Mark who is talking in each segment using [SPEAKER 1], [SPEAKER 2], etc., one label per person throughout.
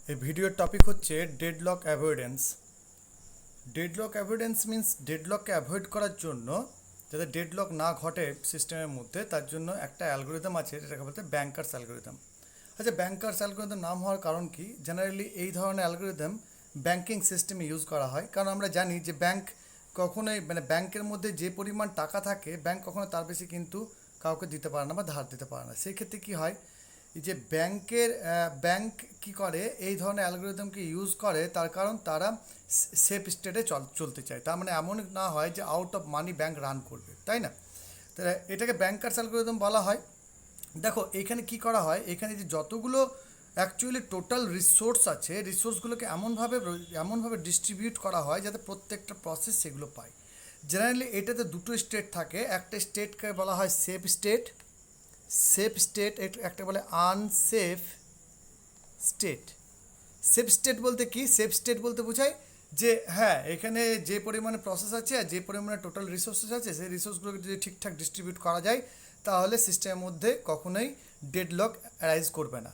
[SPEAKER 1] এই ভিডিওর টপিক হচ্ছে deadlock avoidance. Deadlock avoidance means ডেডলককে অ্যাভয়েড করার জন্য, যাতে ডেডলক না ঘটে সিস্টেমের মধ্যে, তার জন্য একটা অ্যালগোরিদম আছে, যেটাকে বলতে ব্যাংকার্স অ্যালগোরিদম। আচ্ছা, ব্যাংকার্স অ্যালগোরিদম নাম হওয়ার কারণ কি? জেনারেলি এই ধরনের অ্যালগোরিদম ব্যাংকিং সিস্টেমে ইউজ করা হয়, কারণ আমরা জানি যে ব্যাংক কখনোই ব্যাংকের মধ্যে যে পরিমাণ টাকা থাকে, ব্যাংক কখনো তার বেশি কিন্তু কাউকে দিতে পারে না বা ধার দিতে পারে না। সেই ক্ষেত্রে কী হয়, এই যে ব্যাংক কি করে, এই ধরনের অ্যালগোরিদমকে ইউজ করে, তার কারণ তারা সেফ স্টেটে চলতে চায়। তার মানে এমন না হয় যে out of money bank run করবে, তাই না? তাহলে এটাকে ব্যাংকার্স অ্যালগোরিদম বলা হয়। দেখো এখানে কি করা হয়, এখানে যে যতগুলো অ্যাকচুয়ালি টোটাল রিসোর্স আছে, রিসোর্সগুলোকে এমনভাবে ডিস্ট্রিবিউট করা হয় যাতে প্রত্যেকটা প্রসেস সেগুলো পায়। জেনারেলি এটাতে দুটো স্টেট থাকে, একটা স্টেটকে বলা হয় সেফ স্টেট, একটা বলে আনসেফ স্টেট। সেফ স্টেট বলতে কি? সেফ স্টেট বলতে বোঝায় যে হ্যাঁ, এখানে যে পরিমাণে প্রসেস আছে আর যে পরিমাণে টোটাল রিসোর্সেস আছে, সেই রিসোর্সগুলোকে যদি ঠিকঠাক ডিস্ট্রিবিউট করা যায়, তাহলে সিস্টেমের মধ্যে কখনোই ডেডলক অ্যারাইজ করবে না।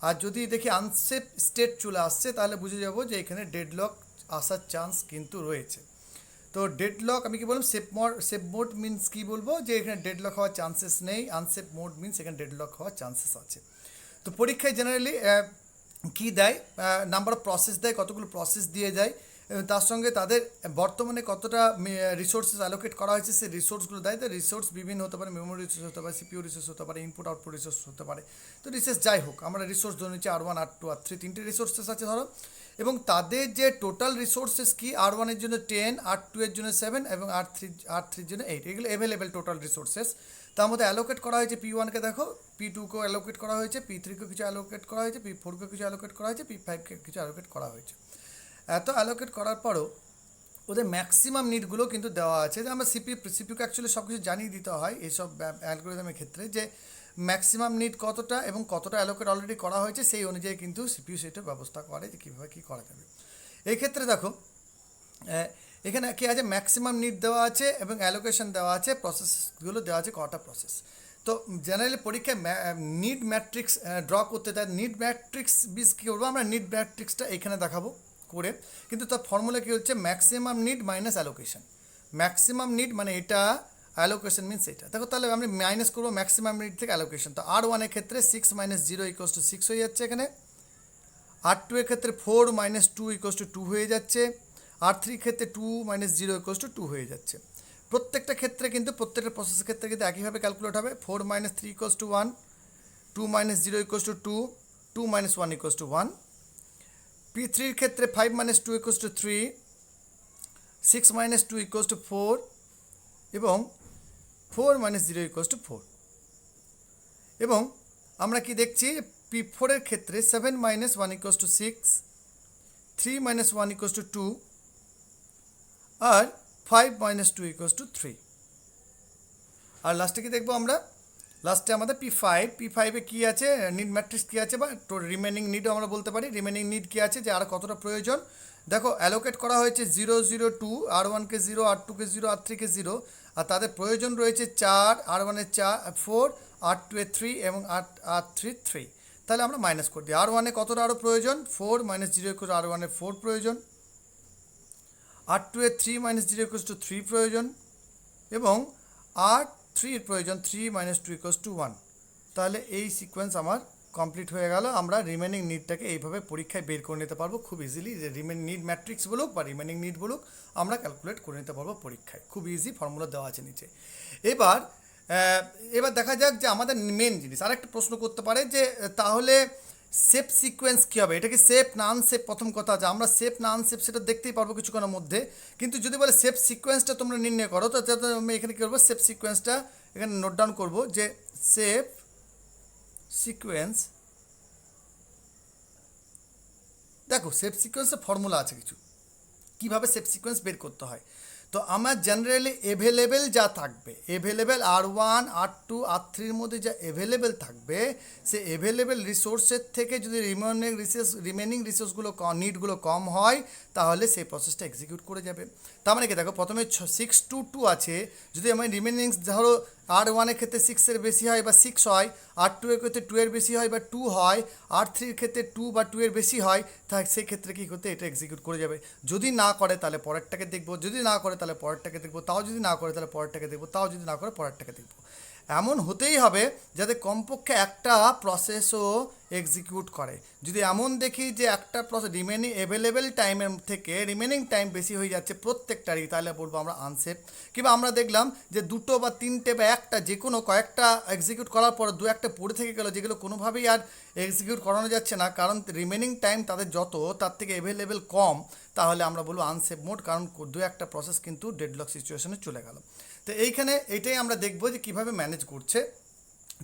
[SPEAKER 1] আর যদি দেখি আনসেফ স্টেট চলে আসছে, তাহলে বুঝে যাব যে এখানে ডেডলক আসার চান্স কিন্তু রয়েছে। তো ডেডলক আমি কি বললাম, সেফ মোড মিনস কি বলবো, যে এখানে ডেডলক হওয়ার চান্সেস নেই। আনসেফ মোড মিনস এখানে ডেডলক হওয়ার চান্সেস আছে। তো পরীক্ষায় জেনারেলি কি দেয়, নাম্বার অফ প্রসেস দেয়, কতগুলো প্রসেস দিয়ে যায়, এবং তার সঙ্গে তাদের বর্তমানে কতটা রিসোর্সেস অ্যালোকেট করা হয়েছে সেই রিসোর্সগুলো দেয়। তো রিসোর্স বিভিন্ন হতে পারে, মেমোরি রিসোর্স হতে পারে, সিপিইউ রিসোর্স হতে পারে, ইনপুট আউটপুট রিসোর্স হতে পারে। তো রিসোর্স যাই হোক, আমরা রিসোর্স ধরে নিচ্ছি R1 R2 R3, তিনটে রিসোর্সেস আছে ধরো, এবং তাদের যে টোটাল রিসোর্সেস কি, R1 এর জন্য 10, R2 এর জন্য 7 এবং R3 এর জন্য 8, এগুলো অ্যাভেলেবেল টোটাল রিসোর্সেস। তার মধ্যে অ্যালোকেট করা হয়েছে P1কে, দেখো P2কেও অ্যালোকেট করা হয়েছে, P3কেও কিছু অ্যালোকেট করা হয়েছে, P4কেও কিছু অ্যালোকেট করা হয়েছে, P5কে কিছু অ্যালোকেট করা হয়েছে। এত অ্যালোকেট করার পরও ওদের ম্যাক্সিমাম নিডগুলো কিন্তু দেওয়া আছে, যে আমরা সিপিইউকে অ্যাকচুয়ালি সব কিছু জানিয়ে দিতে হয় এইসব অ্যালগোরিদমের ক্ষেত্রে, যে ম্যাক্সিমাম নিড কতটা এবং কতটা অ্যালোকেট অলরেডি করা হয়েছে, সেই অনুযায়ী কিন্তু সিপিইউ সেটা ব্যবস্থা করে যে কীভাবে কী করা যাবে। এই ক্ষেত্রে দেখো এখানে কি আছে, ম্যাক্সিমাম নিড দেওয়া আছে এবং অ্যালোকেশন দেওয়া আছে, প্রসেসগুলো দেওয়া আছে কটা প্রসেস। তো জেনারেলি পরীক্ষায় নিড ম্যাট্রিক্স ড্র করতে দেয়। নিড ম্যাট্রিক্স বিস কী করবো, আমরা নিড ম্যাট্রিক্সটা এখানে দেখাবো করে, কিন্তু তার ফর্মুলা কী হচ্ছে, maximum need minus allocation. Maximum need মানে এটা, অ্যালোকেশন মিনস এটা। দেখো তাহলে আমি মাইনাস করবো ম্যাক্সিমাম নিড থেকে অ্যালোকেশন। তো R1 এর ক্ষেত্রে 6 - 0 = 6 হয়ে যাচ্ছে এখানে। R2 এর ক্ষেত্রে 4 - 2 = 2 হয়ে যাচ্ছে। R3 ক্ষেত্রে 2 - 0 = 2 হয়ে যাচ্ছে। প্রত্যেকটা ক্ষেত্রে কিন্তু, প্রত্যেকটা প্রসেসের ক্ষেত্রে কিন্তু একইভাবে ক্যালকুলেট হবে। 4 - 3 = 1, 2 - 0 = 2, 2 - 1 = 1। P3 এর ক্ষেত্রে 5 - 2 = 3, 6 - 2 = 4 এবং 4 - 0 = 4। এবং আমরা কি দেখছি, P4 এর ক্ষেত্রে 7 - 1 = 6, 3 - 1 = 2 আর 5 - 2 = 3। আর লাস্টে কি দেখবো আমরা, লাস্টে আমাদের P5 এ কী আছে, নিড ম্যাট্রিক্স কী আছে, বা রিমেনিং নিডও আমরা বলতে পারি। রিমেনিং নিড কী আছে, যে আর কতটা প্রয়োজন। দেখো অ্যালোকেট করা হয়েছে 0 0 2, R1কে 0, R2কে 0, R3কে 0, আর তাদের প্রয়োজন রয়েছে 4, R1 এর 4, R2 এর 3 এবং R3 3। তাহলে আমরা মাইনাস করে দিই। R1 এ কতটা আরও প্রয়োজন, 4 - 0 = R1 এর 4 প্রয়োজন, R2 এর 3 - 0 = 3 প্রয়োজন, এবং R3 এর প্রয়োজন 3 - 2 = 1। তাহলে এই সিকোয়েন্স আমার কমপ্লিট হয়ে গেল। আমরা রিমেনিং নিডটাকে এইভাবে পরীক্ষায় বের করে নিতে পারবো খুব ইজিলি, যে নিড ম্যাট্রিক্স বলুক বা রিমেনিং নিড বলুক, আমরা ক্যালকুলেট করে নিতে পারবো পরীক্ষায়। খুব ইজি, ফর্মুলা দেওয়া আছে নিচে। এবার দেখা যাক যে আমাদের মেন জিনিস, আরেকটা প্রশ্ন করতে পারে যে তাহলে সেফ সিকোয়েন্স কী হবে, এটা কি সেফ না আনসেফ? প্রথম কথা আছে, আমরা সেফ না আনসেফ সেটা দেখতেই পারবো কিছুক্ষণের মধ্যে, কিন্তু যদি বলে সেফ সিকোয়েন্সটা তোমরা নির্ণয় করো, তো আমি এখানে কী করবো, সেফ সিকোয়েন্সটা এখানে নোট ডাউন করবো, যে সেফ সিকোয়েন্স, দেখো সেফ সিকোয়েন্সের ফর্মুলা আছে কিছু, কীভাবে সেফ সিকোয়েন্স বের করতে হয়। তো আমার জেনারেলি অ্যাভেলেবেল যা থাকবে, অ্যাভেলেবেল R1 R2 R3-র মধ্যে যা অ্যাভেলেবেল থাকবে, সে অ্যাভেলেবেল রিসোর্সের থেকে যদি রিমেনিং রিসোর্সগুলো নিডগুলো কম হয়, তাহলে সেই প্রসেসটা এক্সিকিউট করে যাবে। তার মানে কি, দেখো প্রথমে 6 to 2 আছে, যদি আমি রিমেনিং ধরো R1 ক্ষেত্রে 6 এর বেশি হয় বা 6 হয়, R2 এর ক্ষেত্রে 2 এর বেশি হয় বা 2 হয়, R3 এর ক্ষেত্রে 2 বা 2 এর বেশি হয়, তাই সেই ক্ষেত্রে কী করতে এটা এক্সিকিউট করে যাবে। যদি না করে তাহলে পরেরটাকে দেখব, যদি না করে তাহলে পরেরটাকে দেখব, তাও যদি না করে তাহলে পরেরটাকে দেখব, তাও যদি না করে পরেরটাকে দেখব। এমন হতেই হবে যাতে কমপক্ষে একটা প্রসেসও এক্সিকিউট করে। যদি এমন দেখি যে একটা প্রসেস রিমেনিং অ্যাভেলেবেল টাইমের থেকে রিমেনিং টাইম বেশি হয়ে যাচ্ছে প্রত্যেকটারই, তাহলে বলবো আমরা আনসেফ। কিংবা আমরা দেখলাম যে দুটো বা তিনটে বা একটা যে কোনো কয়েকটা এক্সিকিউট করার পর দু একটা পড়ে থেকে গেলো, যেগুলো কোনোভাবেই আর এক্সিকিউট করানো যাচ্ছে না, কারণ রিমেনিং টাইম তাদের যত তার থেকে অ্যাভেলেবেল কম, তাহলে আমরা বলবো আনসেফ মোড, কারণ দু একটা প্রসেস কিন্তু ডেডলক সিচুয়েশনে চলে গেল। তো এইখানে এটাই আমরা দেখবো যে কীভাবে ম্যানেজ করছে।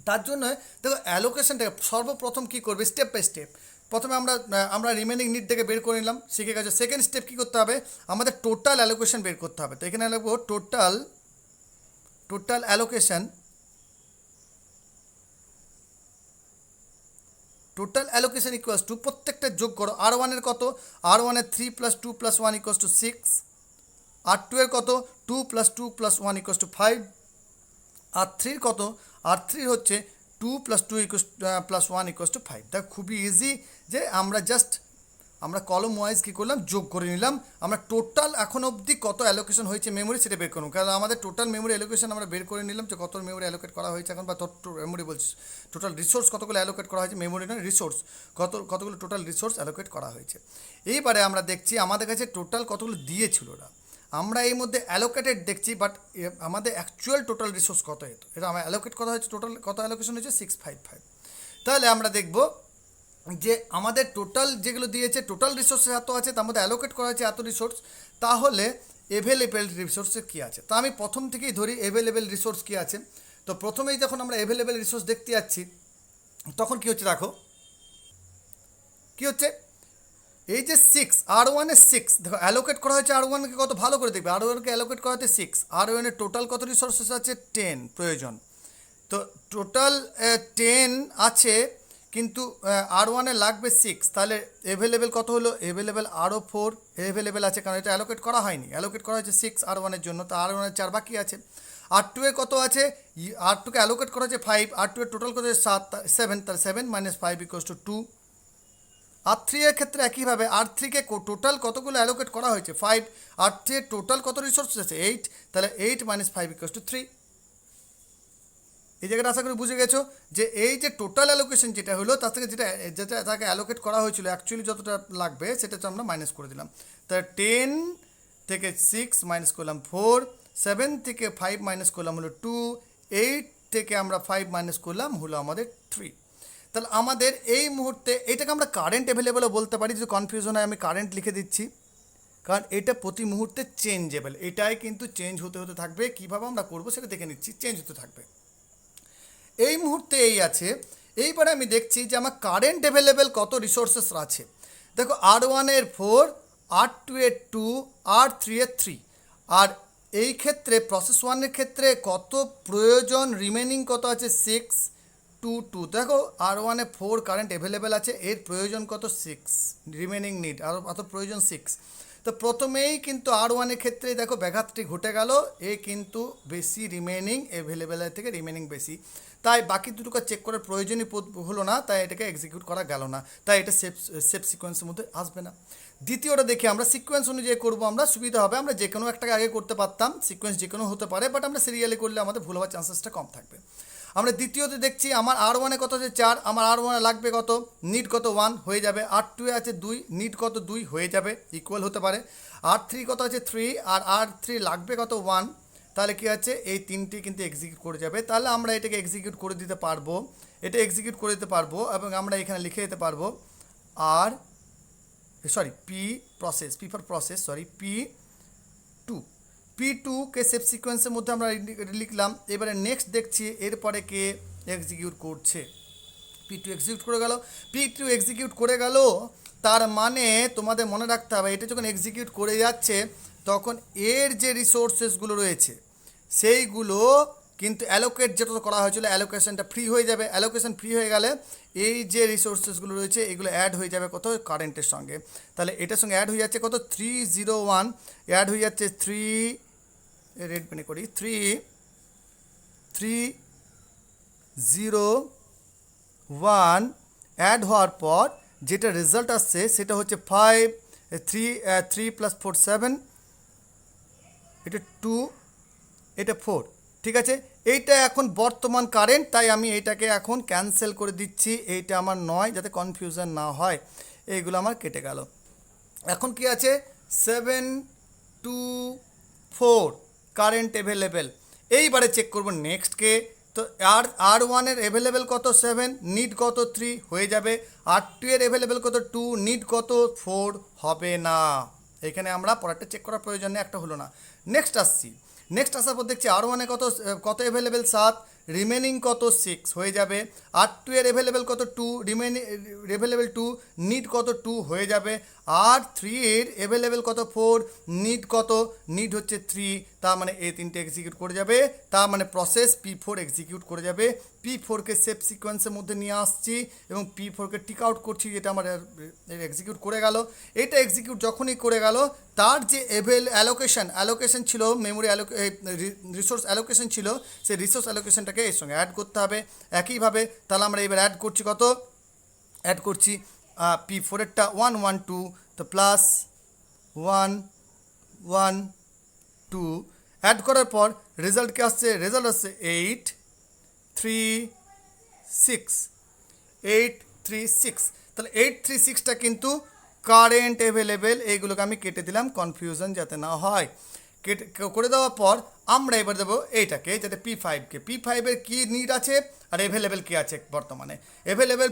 [SPEAKER 1] তার জন্য দেখো অ্যালোকেশনটাকে সর্বপ্রথম কী করবে, স্টেপ বাই স্টেপ। প্রথমে আমরা রিমেনিং নিড থেকে বের করে নিলাম, শিখে গেছে। সেকেন্ড স্টেপ কী করতে হবে, আমাদের টোটাল অ্যালোকেশন বের করতে হবে। তো এখানে লিখবো total allocation. Total allocation equals to প্রত্যেকটা যোগ করো। R1 এর কত, R1 এর 3 + 2 + 1 ইকুয়ালস টু 6, R2 এর কত 2 + 2 + 1 ইকুয়ালস টু 5, R3 এর কত, R3 হচ্ছে 2 + 2 + 1 ইকুয়ালস টু 5। দেখ খুবই ইজি যে আমরা কলম ওয়াইজ কী করলাম, যোগ করে নিলাম। আমরা টোটাল এখন অবধি কত অ্যালোকেশন হয়েছে মেমোরি সেটা বের করুন, কারণ আমাদের টোটাল মেমোরি অ্যালোকেশন আমরা বের করে নিলাম যে কত মেমোরি অ্যালোকেট করা হয়েছে এখন, বা মেমোরি বলছি টোটাল রিসোর্স কতগুলো অ্যালোকেট করা হয়েছে, মেমোরি নয় রিসোর্স, কতগুলো টোটাল রিসোর্স অ্যালোকেট করা হয়েছে। এইবারে আমরা দেখছি আমাদের কাছে টোটাল কতগুলো দিয়েছিল ওরা, আমরা এই মধ্যে অ্যালোকেটেড দেখছি, বাট আমাদের অ্যাকচুয়াল টোটাল রিসোর্স কত এটা আমার অ্যালোকেট করা হয়েছে, টোটাল কত অ্যালোকেশন হয়েছে 655। তাহলে আমরা দেখব যে আমাদের টোটাল যেগুলো দিয়েছে টোটাল রিসোর্সে এত আছে, তার মধ্যে অ্যালোকেট করা হয়েছে এত রিসোর্স, তাহলে এভেলেবেল রিসোর্সে কী আছে। তা আমি প্রথম থেকেই ধরি এভেলেবেল রিসোর্স কী আছে। তো প্রথমেই যখন আমরা এভেলেবেল রিসোর্স দেখতে যাচ্ছি, তখন কী হচ্ছে দেখো, কী হচ্ছে, এই যে 6 R1 এর 6 দেখো অ্যালোকেট করা হয়েছে R1কে কত, ভালো করে দেখবে, R1কে অ্যালোকেট করা হয়েছে 6, R1 এর টোটাল কত রিসোর্সেস আছে 10 প্রয়োজন। তো টোটাল 10 আছে, কিন্তু R1 এ লাগবে 6, তাহলে অ্যাভেলেবেল কত হলো, অ্যাভেলেবেল আরও 4 অ্যাভেলেবেল আছে, কারণ এটা অ্যালোকেট করা হয়নি, অ্যালোকেট করা হয়েছে 6 R1 এর জন্য, তো R1 এর 4 বাকি আছে। R2 এ কত আছে, R2কে অ্যালোকেট করা হয়েছে 5, R2 এর টোটাল কত আছে 7, তাহলে 7 - 5 = 2। R3 এর ক্ষেত্রে একইভাবে R3কে টোটাল কতগুলো অ্যালোকেট করা হয়েছে 5, R3 এর টোটাল কত রিসোর্স আছে 8, তাহলে 8 - 5 = 3। এই জায়গাটা আশা করি বুঝে গেছো যে এই যে টোটাল অ্যালোকেশন যেটা হলো তার থেকে যেটা তাকে অ্যালোকেট করা হয়েছিল অ্যাকচুয়ালি যতটা লাগবে সেটা তো আমরা মাইনাস করে দিলাম। তাহলে 10 থেকে 6 মাইনাস করলাম 4, 7 থেকে 5 মাইনাস করলাম হলো 2, 8 থেকে আমরা 5 মাইনাস করলাম হলো আমাদের 3। তাহলে আমাদের এই মুহূর্তে এটাকে আমরা কারেন্ট অ্যাভেলেবলও বলতে পারি, যদি কনফিউশন হয় আমি কারেন্ট লিখে দিচ্ছি, কারণ এটা প্রতি মুহূর্তে চেঞ্জেবল, এটাই কিন্তু চেঞ্জ হতে হতে থাকবে। কীভাবে আমরা করবো সেটা দেখে নিচ্ছি, চেঞ্জ হতে থাকবে। এই মুহূর্তে এই আছে, এইবারে আমি দেখছি যে আমার কারেন্ট অ্যাভেলেবেল কত রিসোর্সেস আছে। দেখো R1 এর 4, R2 এর 2, R3 এর 3, আর এই ক্ষেত্রে প্রসেস 1 এর ক্ষেত্রে কত প্রয়োজন, রিমেনিং কত আছে 6, 2, 2। দেখো R1 এ 4 কারেন্ট অ্যাভেলেবেল আছে, এর প্রয়োজন কত 6, রিমেনিং নিড আর অত প্রয়োজন 6। তো প্রথমেই কিন্তু R1 এর ক্ষেত্রে দেখো ব্যাঘাতটি ঘটে গেল, এ কিন্তু বেশি রিমেনিং অ্যাভেলেবেলের থেকে রিমেনিং বেশি, তাই বাকি দুটোকে চেক করার প্রয়োজনই হলো না, তাই এটাকে এক্সিকিউট করা গেল না, তাই এটা সেফ সিকোয়েন্সের মধ্যে আসবে না। দ্বিতীয়টা দেখি আমরা সিকোয়েন্স অনুযায়ী করবো, আমরা সুবিধা হবে, আমরা যে কোনো একটাকে আগে করতে পারতাম, সিকোয়েন্স যে কোনো হতে পারে, বাট আমরা সিরিয়ালি করলে আমাদের ভুল হওয়ার চান্সেসটা কম থাকবে। আমরা দ্বিতীয়তে দেখছি আমার R1 এ কত আছে 4, আমার R1 এ লাগবে কত, নিড কত 1 হয়ে যাবে, R2 এ আছে 2, নিড কত 2 হয়ে যাবে, ইকুয়াল হতে পারে। R3 কত আছে 3, আর R3 লাগবে কত 1, তাহলে কী আছে এই তিনটি কিন্তু এক্সিকিউট করে যাবে। তাহলে আমরা এটাকে এক্সিকিউট করে দিতে পারবো, এটা এক্সিকিউট করে দিতে পারবো, এবং আমরা এখানে লিখে দিতে পারবো P2কে সেফ সিকোয়েন্সের মধ্যে আমরা লিখলাম। এবারে নেক্সট দেখছি এরপরে কে এক্সিকিউট করছে, P2 এক্সিকিউট করে গেল। P2 এক্সিকিউট করে গেল, তার মানে তোমাদের মনে রাখতে হবে এটা যখন এক্সিকিউট করে যাচ্ছে তখন এর যে রিসোর্সেসগুলো রয়েছে সেইগুলো কিন্তু অ্যালোকেট যেটা করা হয়েছিল অ্যালোকেশনটা ফ্রি হয়ে যাবে। অ্যালোকেশন ফ্রি হয়ে গেলে এই যে রিসোর্সেসগুলো রয়েছে এগুলো অ্যাড হয়ে যাবে কত, কারেন্টের সঙ্গে। তাহলে এটার সঙ্গে অ্যাড হয়ে যাচ্ছে কত 301, অ্যাড হয়ে যাচ্ছে 3 রেড পেনে করি 3 301 অ্যাড হওয়ার পর যেটা রেজাল্ট আসছে সেটা হচ্ছে 3 + 4 7, এটা 2, এটা 4। ঠিক আছে, এইটা এখন বর্তমান কারেন্ট, তাই আমি এইটাকে এখন ক্যান্সেল করে দিচ্ছি, এইটা আমার নয়, যাতে কনফিউশন না হয়। এইগুলো আমার কেটে গেল। এখন কি আছে, 7 2 4 কারেন্ট অ্যাভেলেবেল। এইবারে চেক করব নেক্সটকে। তো R1 এর অ্যাভেলেবেল কত 7, নিড কত 3, হয়ে যাবে। R2 এর অ্যাভেলেবেল কত 2, নিড কত 4, হবে না। এখানে আমরা পরেরটা চেক করার প্রয়োজন নেই, একটা হলো না। নেক্সট আসছি, নেক্সট আসার পর দেখছি R1 এ কত অ্যাভেলেবেল 7, রিমেনিং কত 6, হয়ে যাবে। R2 এর অ্যাভেলেবেল কত 2, রিমেনিং অ্যাভেলেবেল 2, নিড কত 2, হয়ে যাবে। R3 এর অ্যাভেলেবেল কত 4, নিড কত, নিড হচ্ছে 3, তার মানে এই তিনটে এক্সিকিউট করে যাবে, তার মানে প্রসেস P4 এক্সিকিউট করে যাবে। P4কে সেফ সিকোয়েন্সের মধ্যে নিয়ে আসছি এবং P4কে টিক আউট করছি, যেটা আমার এক্সিকিউট করে গেল। এটা এক্সিকিউট যখনই করে গেল, তার যে অ্যালোকেশন ছিল, মেমোরি রিসোর্স অ্যালোকেশন ছিল, সেই রিসোর্স অ্যালোকেশনটাকে এর সঙ্গে অ্যাড করতে হবে একইভাবে। তাহলে আমরা এবার অ্যাড করছি, কত অ্যাড করছি, P4 এরটা 1 1 2, তো প্লাস 1 1 2 অ্যাড করার পর রেজাল্ট কি আসছে, রেজাল্ট আসছে 8 3 6, 8 3 6। তাহলে 8 3 6টা কিন্তু কারেন্ট অ্যাভেলেবেল। এইগুলোকে আমি কেটে দিলাম, কনফিউশন যাতে না হয়। কেটে করে দেওয়ার পর আমরা এবার দেবো এইটাকে, যাতে P5 এর কী নিড আছে আর অ্যাভেলেবেল কী আছে বর্তমানে। অ্যাভেলেবেল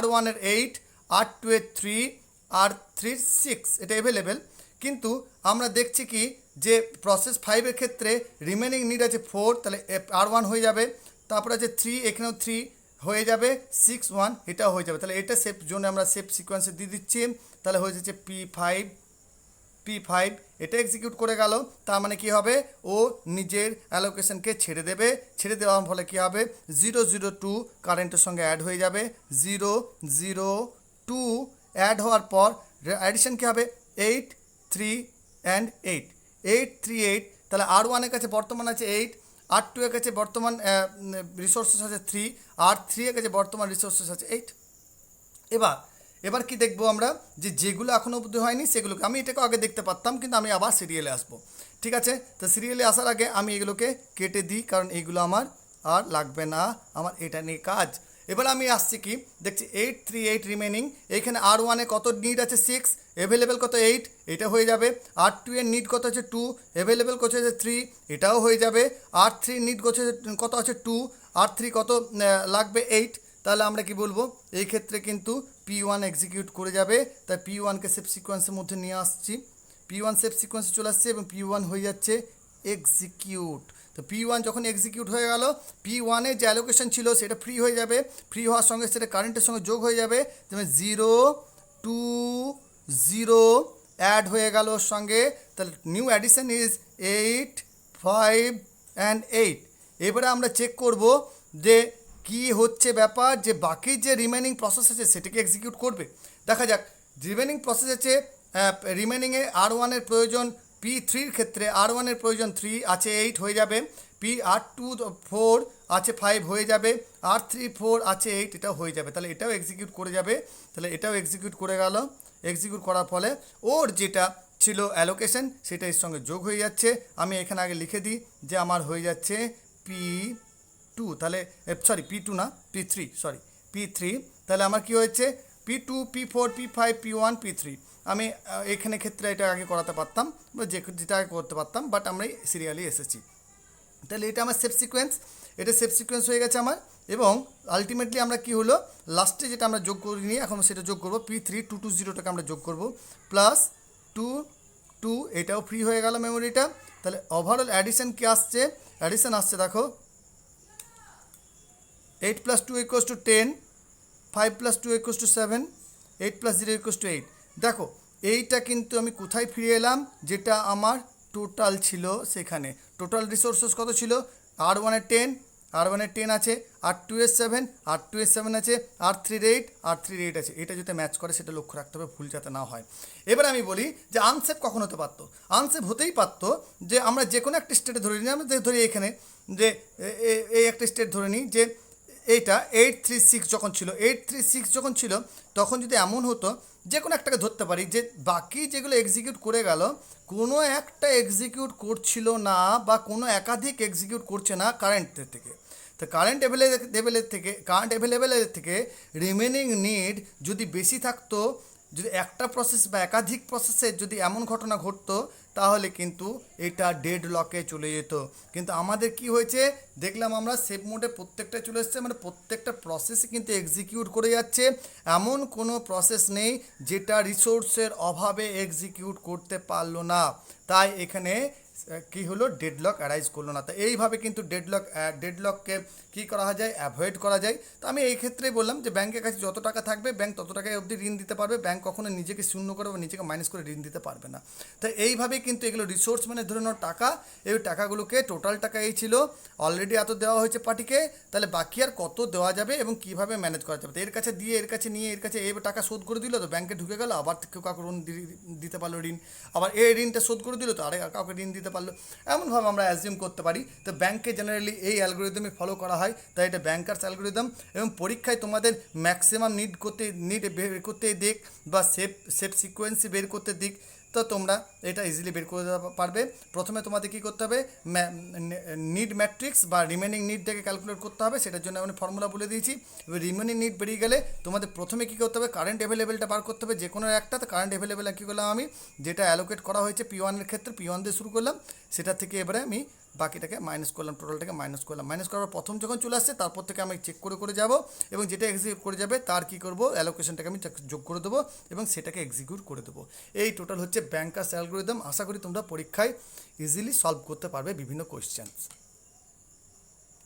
[SPEAKER 1] R1 এর 8, R2 এর 3, R3 এর 6, এটা অ্যাভেলেবেল। কিন্তু আমরা দেখছি কি যে প্রসেস 5 এর ক্ষেত্রে রিমেনিং নিড আছে 4, তাহলে R1 হয়ে যাবে। তারপর আছে 3, এখানেও 3 হয়ে যাবে, 6 1, এটাও হয়ে যাবে। তাহলে এটা সেফ জোনে আমরা সেফ সিকোয়েন্সে দিয়ে দিচ্ছি। তাহলে হয়ে যাচ্ছে P5, এটা এক্সিকিউট করে গেল। তার মানে কি হবে, ও নিজের অ্যালোকেশনকে ছেড়ে দেবে। ছেড়ে দেওয়ার ফলে কি হবে, 0 0 2 কারেন্টের সঙ্গে অ্যাড হয়ে যাবে। 0 0 2 অ্যাড হওয়ার পর অ্যাডিশন কী হবে, 8 3 অ্যান্ড 8, 8 3 8। তাহলে R1 এর কাছে বর্তমান আছে 8, R2 এর কাছে বর্তমান রিসোর্সেস আছে 3, R3 এর কাছে বর্তমান রিসোর্সেস আছে 8। এবার কি দেখবো আমরা, যেগুলো এখনও অবধি হয়নি সেগুলোকে, আমি এটাকে আগে দেখতে পারতাম, কিন্তু আমি আবার সিরিয়ালে আসবো। ঠিক আছে, তো সিরিয়ালে আসার আগে আমি এগুলোকে কেটে দিই, কারণ এইগুলো আমার আর লাগবে না, আমার এটা নিয়ে কাজ। এবার আমি আসছি কি, দেখছি 8 3 8 রিমেনিং। এইখানে R1 এ কত নিড আছে 6, অ্যাভেলেবেল কত 8, এটা হয়ে যাবে। R2 এর নিড কত আছে 2, অ্যাভেলেবেল কত আছে 3, এটাও হয়ে যাবে। R3 নিড কত আছে 2, R3 কত লাগবে 8। তাহলে আমরা কি বলবো, এই ক্ষেত্রে কিন্তু P1 এক্সিকিউট করে যাবে। তাই P1কে সেফ সিকোয়েন্সের মধ্যে নিয়ে আসছি, P1 সেফ সিকোয়েন্সে চলে আসছে এবং P1 হয়ে যাচ্ছে এক্সিকিউট। তো P1 যখন এক্সিকিউট হয়ে গেল, P1 এর যে অ্যালোকেশন ছিল সেটা ফ্রি হয়ে যাবে। ফ্রি হওয়ার সঙ্গে সেটা কারেন্টের সঙ্গে যোগ হয়ে যাবে, যেমন 0 2 0 অ্যাড হয়ে গেল ওর সঙ্গে। তাহলে নিউ অ্যাডিশন ইজ 8 5 অ্যান্ড 8। এবারে আমরা চেক করব যে কি হচ্ছে ব্যাপার, যে বাকি যে রিমেনিং প্রসেস আছে সেটাকে এক্সিকিউট করবে। দেখা যাক, রিমেনিং প্রসেস আছে, রিমেনিংয়ে R1 এর প্রয়োজন P3 এর ক্ষেত্রে R1 এর প্রয়োজন 3 আছে 8 হয়ে যাবে। R2 4 আছে 5 হয়ে যাবে। R3 4 আছে 8, এটাও হয়ে যাবে। তাহলে এটাও এক্সিকিউট করে যাবে। তাহলে এটাও এক্সিকিউট করে গেল। এক্সিকিউট করার ফলে ওর যেটা ছিল অ্যালোকেশন সেটা এর সঙ্গে যোগ হয়ে যাচ্ছে। আমি এখানে আগে লিখে দিই যে আমার হয়ে যাচ্ছে P2, তাহলে P2 না P3, তাহলে আমার কি হয়েছে P2 P4 P5 P1 P3। আমি এখানে ক্ষেত্রে এটা আগে করাতে পারতাম, যেটা আগে করতে পারতাম, বাট আমরা সিরিয়ালি এসেছি। তাহলে এটা আমার সেফ সিকোয়েন্স, এটা সেফ সিকোয়েন্স হয়ে গেছে আমার। এবং আলটিমেটলি আমরা কি হলো, লাস্টে যেটা আমরা যোগ করিনি এখন সেটা যোগ করবো, P3 2 2 0টাকে আমরা যোগ করবো, প্লাস 2 2, এটাও ফ্রি হয়ে গেল মেমোরিটা। তাহলে ওভারঅল অ্যাডিশন কি আসছে, অ্যাডিশন আসছে দেখো 8 + 2 = 10, 5 + 2 = 7, 8 + 0 = 8। দেখো এইটা কিন্তু আমি কোথায় ফিরে এলাম, যেটা আমার টোটাল ছিল সেখানে। টোটাল রিসোর্সেস কত ছিল, R1 এর 10, R1 এর 10 আছে, R2 এর 7, R2 এর 7 আছে, R3 এর 8, R3 এর 8 আছে। এটা যাতে ম্যাচ করে সেটা লক্ষ্য রাখতে হবে, ভুল যাতে না হয়। এবার আমি বলি যে আনসেফ কখন হতে পারতো। আনসেফ হতেই পারতো যে আমরা যে কোনো একটা স্টেটে ধরে নিই, আমরা ধরি এখানে যে এই একটা স্টেট ধরে নিই যে এইটা 836 যখন ছিল, 836 যখন ছিল তখন যদি এমন হতো, যে কোনো একটাকে ধরতে পারি যে বাকি যেগুলো এক্সিকিউট করে গেল কোনো একটা এক্সিকিউট করছিল না বা কোনো একাধিক এক্সিকিউট করছে না কারেন্টের থেকে। তো কারেন্ট অ্যাভেলেবেলের থেকে রিমেনিং নিড যদি বেশি থাকতো, যদি একটা প্রসেস বা একাধিক প্রসেসের যদি এমন ঘটনা ঘটতো, তাহলে কিন্তু এটা ডেড লকে চলে যেত। কিন্তু আমাদের কি হয়েছে দেখলাম আমরা, সেভ মোডে প্রত্যেকটা চলে এসছে, মানে প্রত্যেকটা প্রসেসই কিন্তু এক্সিকিউট করে যাচ্ছে। এমন কোনো প্রসেস নেই যেটা রিসোর্সের অভাবে এক্সিকিউট করতে পারলো না। তাই এখানে কি হলো, ডেডলক অ্যারাইজ করলো না। তো এইভাবে কিন্তু ডেডলককে কী করা যায়, অ্যাভয়েড করা যায়। তো আমি এই ক্ষেত্রেই বললাম যে ব্যাংকের কাছে যত টাকা থাকবে ব্যাংক তত টাকায় অবধি ঋণ দিতে পারবে, ব্যাংক কখনো নিজেকে শূন্য করে বা নিজেকে মাইনাস করে ঋণ দিতে পারবে না। তো এইভাবেই কিন্তু এগুলো রিসোর্স মানে ধরে নাও টাকা, এই টাকাগুলোকে টোটাল টাকা এই ছিল, অলরেডি এত দেওয়া হয়েছে পার্টিকে, তাহলে বাকি আর কত দেওয়া যাবে এবং কিভাবে ম্যানেজ করা যাবে। তো এর কাছে দিয়ে এর কাছে নিয়ে এর কাছে এই টাকা শোধ করে দিল, তো ব্যাংকে ঢুকে গেল, আবার কেউ কাউকে ঋণ দিতে পারলো ঋণ, আবার এই ঋণটা শোধ করে দিল তো আরে কাউকে ঋণ দিতে পারলো। এমনভাবে আমরা অ্যাজিউম করতে পারি। তো ব্যাংকে জেনারেলি এই অ্যালগোরিদমই ফলো করা হয়, তাই এটা ব্যাংকার্স অ্যালগোরিদম। এবং পরীক্ষায় তোমাদের ম্যাক্সিমাম নিড বের করতে দিক বা সেফ সিকোয়েন্সি বের করতে দিক, তো তোমরা এটা ইজিলি বের করে দিতে পারবে। প্রথমে তোমাদের কী করতে হবে, নিড ম্যাট্রিক্স বা রিমেনিং নিড থেকে ক্যালকুলেট করতে হবে, সেটার জন্য আমি ফর্মুলা বলে দিয়েছি। এবার রিমেনিং নিড বেরিয়ে গেলে তোমাদের প্রথমে কী করতে হবে, কারেন্ট অ্যাভেলেবেলটা বার করতে হবে যে কোনো একটা। তো কারেন্ট অ্যাভেলেবেল কী করলাম আমি, যেটা অ্যালোকেট করা হয়েছে P1 এর ক্ষেত্রে P1 দিয়ে শুরু করলাম, সেটা থেকে এবারে আমি বাকিটাকে মাইনাস করলাম, টোটালটাকে মাইনাস করলাম। মাইনাস করার প্রথম যখন চলে আসছে তারপর থেকে আমি চেক করে যাব, এবং যেটা এক্সিকিউট করে যাবে তার কী করবো, অ্যালোকেশনটাকে আমি যোগ করে দেবো এবং সেটাকে এক্সিকিউট করে দেবো। এই টোটাল হচ্ছে ব্যাংকার্স অ্যালগোরিদম। আশা করি তোমরা পরীক্ষায় ইজিলি সলভ করতে পারবে বিভিন্ন কোয়েশ্চেন।